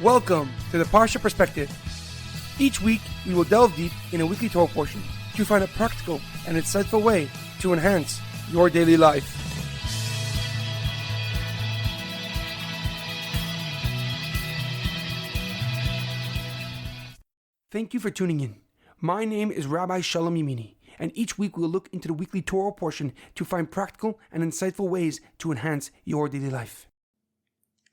Welcome to the Parsha Perspective. Each week, we will delve deep in a weekly Torah portion to find a practical and insightful way to enhance your daily life. Thank you for tuning in. My name is Rabbi Shalom Yamini, and each week we will look into the weekly Torah portion to find practical and insightful ways to enhance your daily life.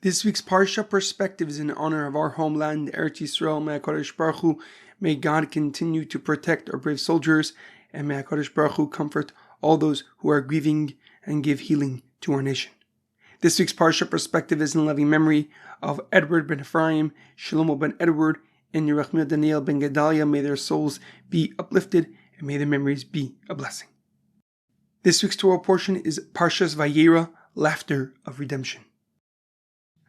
This week's Parsha Perspective is in honor of our homeland, Eretz Yisroel. May HaKadosh Baruch Hu, may God continue to protect our brave soldiers, and may HaKadosh Baruch Hu comfort all those who are grieving and give healing to our nation. This week's Parsha Perspective is in loving memory of Edward ben Efraim, Shlomo ben Edward, and Yirachmiel Daniel ben Gedalia. May their souls be uplifted, and may their memories be a blessing. This week's Torah portion is Parshas Vayeira, Laughter of Redemption.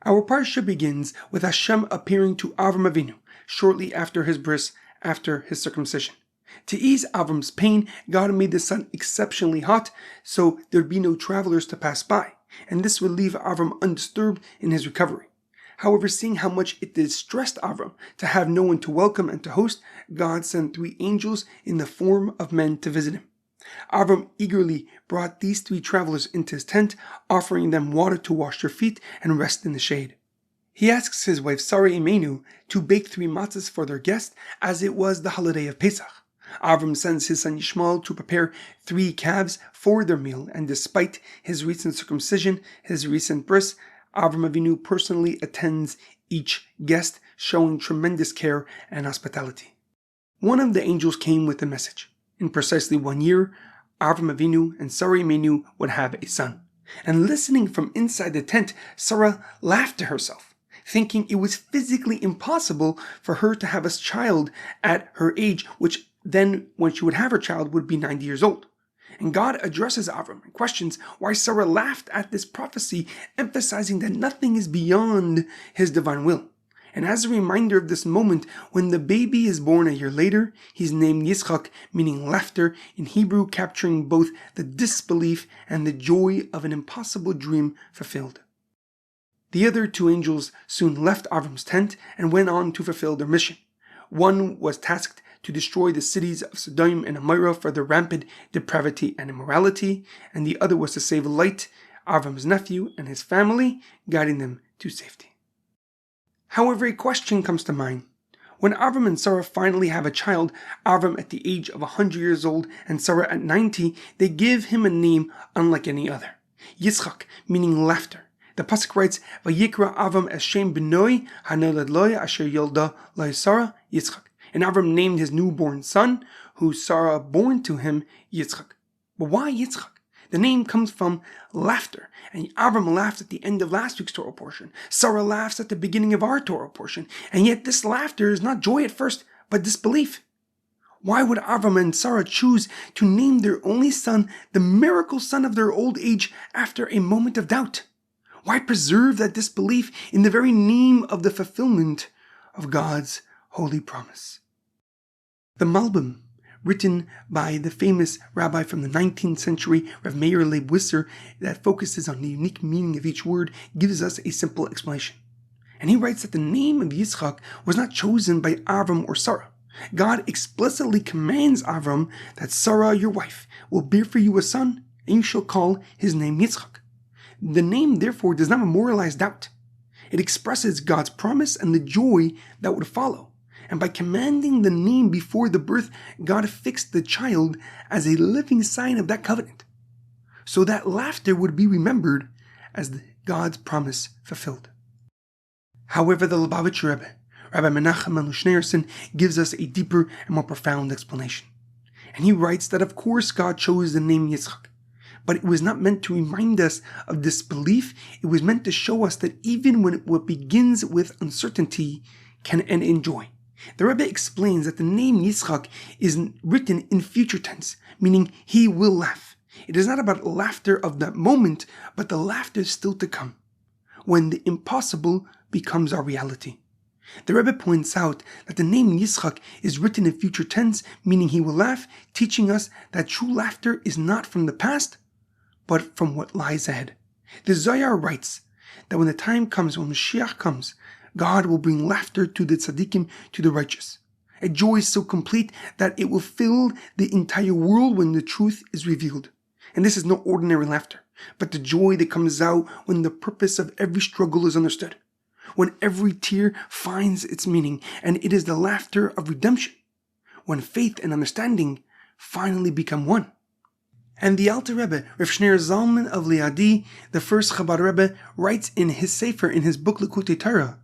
Our Parsha begins with Hashem appearing to Avraham Avinu shortly after his bris, after his circumcision. To ease Avram's pain, God made the sun exceptionally hot, so there'd be no travelers to pass by, and this would leave Avram undisturbed in his recovery. However, seeing how much it distressed Avram to have no one to welcome and to host, God sent 3 angels in the form of men to visit him. Avram eagerly brought these 3 travelers into his tent, offering them water to wash their feet and rest in the shade. He asks his wife Sarah Imenu to bake 3 matzahs for their guest, as it was the holiday of Pesach. Avram sends his son Yishmael to prepare 3 calves for their meal, and despite his recent circumcision, his recent bris, Avraham Avinu personally attends each guest, showing tremendous care and hospitality. One of the angels came with a message. In precisely 1 year, Avraham Avinu and Sarah Imenu would have a son. And listening from inside the tent, Sarah laughed to herself, thinking it was physically impossible for her to have a child at her age, which then, when she would have her child, would be 90 years old. And God addresses Avram and questions why Sarah laughed at this prophecy, emphasizing that nothing is beyond his divine will. And as a reminder of this moment, when the baby is born a year later, he's named Yitzchak, meaning laughter in Hebrew, capturing both the disbelief and the joy of an impossible dream fulfilled. The other 2 angels soon left Avram's tent and went on to fulfill their mission. One was tasked to destroy the cities of Sodom and Amorah for their rampant depravity and immorality, and the other was to save Lot, Avram's nephew, and his family, guiding them to safety. However, a question comes to mind. When Avraham and Sarah finally have a child, Avram at the age of 100 years old and Sarah at 90, they give him a name unlike any other. Yitzchak, meaning laughter. The pasuk writes, "Vayikra Avram es Shem benoi hanolad lo asher yolda lo Sarah Yitzchak." And Avram named his newborn son, who Sarah born to him, Yitzchak. But why Yitzchak? The name comes from laughter, and Avram laughed at the end of last week's Torah portion. Sarah laughs at the beginning of our Torah portion, and yet this laughter is not joy at first, but disbelief. Why would Avram and Sarah choose to name their only son the miracle son of their old age after a moment of doubt? Why preserve that disbelief in the very name of the fulfillment of God's holy promise? The Malbim, written by the famous rabbi from the 19th century, Rav Meir Leib Wisser, that focuses on the unique meaning of each word, gives us a simple explanation. And he writes that the name of Yitzchak was not chosen by Avram or Sarah. God explicitly commands Avram that Sarah, your wife, will bear for you a son, and you shall call his name Yitzchak. The name, therefore, does not memorialize doubt. It expresses God's promise and the joy that would follow. And by commanding the name before the birth, God fixed the child as a living sign of that covenant, so that laughter would be remembered as God's promise fulfilled. However, the Lubavitcher Rebbe, Rabbi Menachem Schneerson, gives us a deeper and more profound explanation. And he writes that of course God chose the name Yitzchak, but it was not meant to remind us of disbelief. It was meant to show us that even when what begins with uncertainty can end in joy. The Rebbe explains that the name Yitzchak is written in future tense, meaning he will laugh. It is not about laughter of that moment, but the laughter still to come, when the impossible becomes our reality. The Rebbe points out that the name Yitzchak is written in future tense, meaning he will laugh, teaching us that true laughter is not from the past, but from what lies ahead. The Zohar writes that when the time comes, when Mashiach comes, God will bring laughter to the tzaddikim, to the righteous. A joy so complete that it will fill the entire world when the truth is revealed. And this is no ordinary laughter, but the joy that comes out when the purpose of every struggle is understood, when every tear finds its meaning, and it is the laughter of redemption, when faith and understanding finally become one. And the Alter Rebbe, Rav Shneur Zalman of Liadi, the first Chabad Rebbe, writes in his Sefer, in his book Likutei Torah,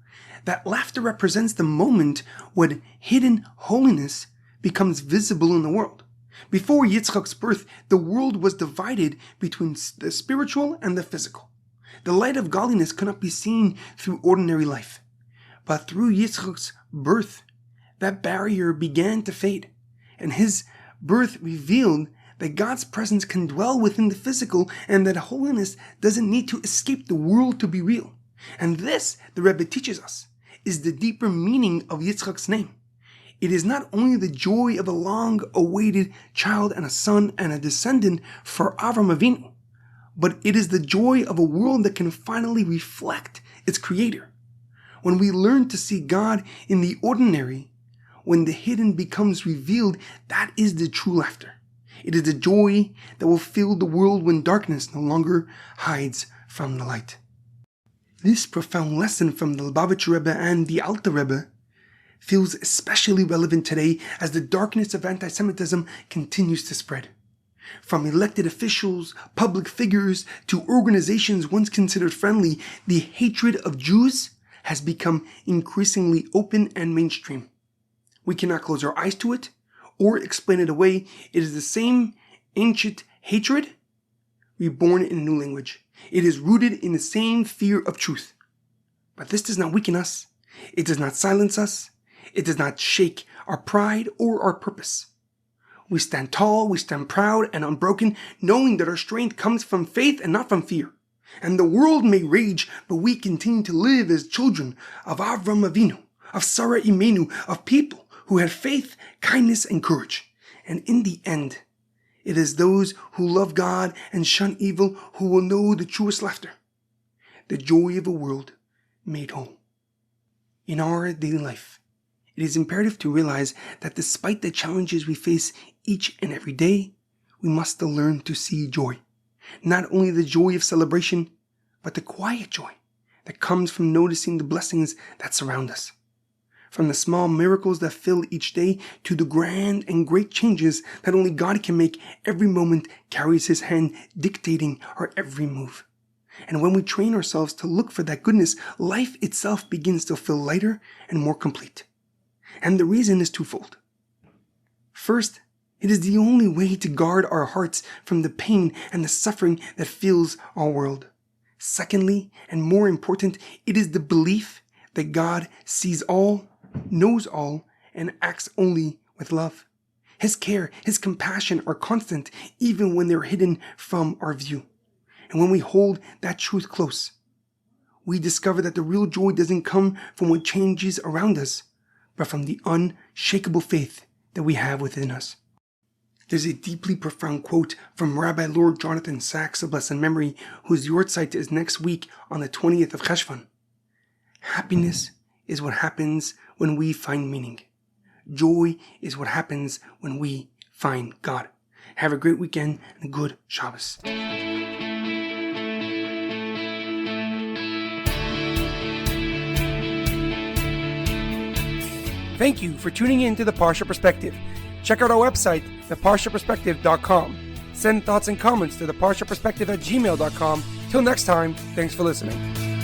that laughter represents the moment when hidden holiness becomes visible in the world. Before Yitzchak's birth, the world was divided between the spiritual and the physical. The light of godliness could not be seen through ordinary life. But through Yitzchak's birth, that barrier began to fade, and his birth revealed that God's presence can dwell within the physical, and that holiness doesn't need to escape the world to be real. And this, the Rebbe teaches us, is the deeper meaning of Yitzchak's name. It is not only the joy of a long-awaited child and a son and a descendant for Avraham Avinu, but it is the joy of a world that can finally reflect its Creator. When we learn to see God in the ordinary, when the hidden becomes revealed, that is the true laughter. It is the joy that will fill the world when darkness no longer hides from the light. This profound lesson from the Lubavitcher Rebbe and the Alter Rebbe feels especially relevant today as the darkness of anti-Semitism continues to spread. From elected officials, public figures, to organizations once considered friendly, the hatred of Jews has become increasingly open and mainstream. We cannot close our eyes to it or explain it away. It is the same ancient hatred reborn in a new language. It is rooted in the same fear of truth. But this does not weaken us. It does not silence us. It does not shake our pride or our purpose. We stand tall, we stand proud and unbroken, knowing that our strength comes from faith and not from fear. And the world may rage, but we continue to live as children of Avraham Avinu, of Sarah Imenu, of people who had faith, kindness, and courage. And in the end, it is those who love God and shun evil who will know the truest laughter, the joy of a world made whole. In our daily life, it is imperative to realize that despite the challenges we face each and every day, we must still learn to see joy. Not only the joy of celebration, but the quiet joy that comes from noticing the blessings that surround us. From the small miracles that fill each day to the grand and great changes that only God can make, every moment carries His hand dictating our every move. And when we train ourselves to look for that goodness, life itself begins to feel lighter and more complete. And the reason is twofold. First, it is the only way to guard our hearts from the pain and the suffering that fills our world. Secondly, and more important, it is the belief that God sees all, knows all, and acts only with love. His care, His compassion are constant even when they're hidden from our view. And when we hold that truth close, we discover that the real joy doesn't come from what changes around us, but from the unshakable faith that we have within us. There's a deeply profound quote from Rabbi Lord Jonathan Sachs of blessed memory, whose yahrzeit is next week on the 20th of Cheshvan. Happiness is what happens when we find meaning. Joy is what happens when we find God. Have a great weekend and a good Shabbos. Thank you for tuning in to the Parsha Perspective. Check out our website, theparshaperspective.com. Send thoughts and comments to theparshaperspective@gmail.com. Till next time, thanks for listening.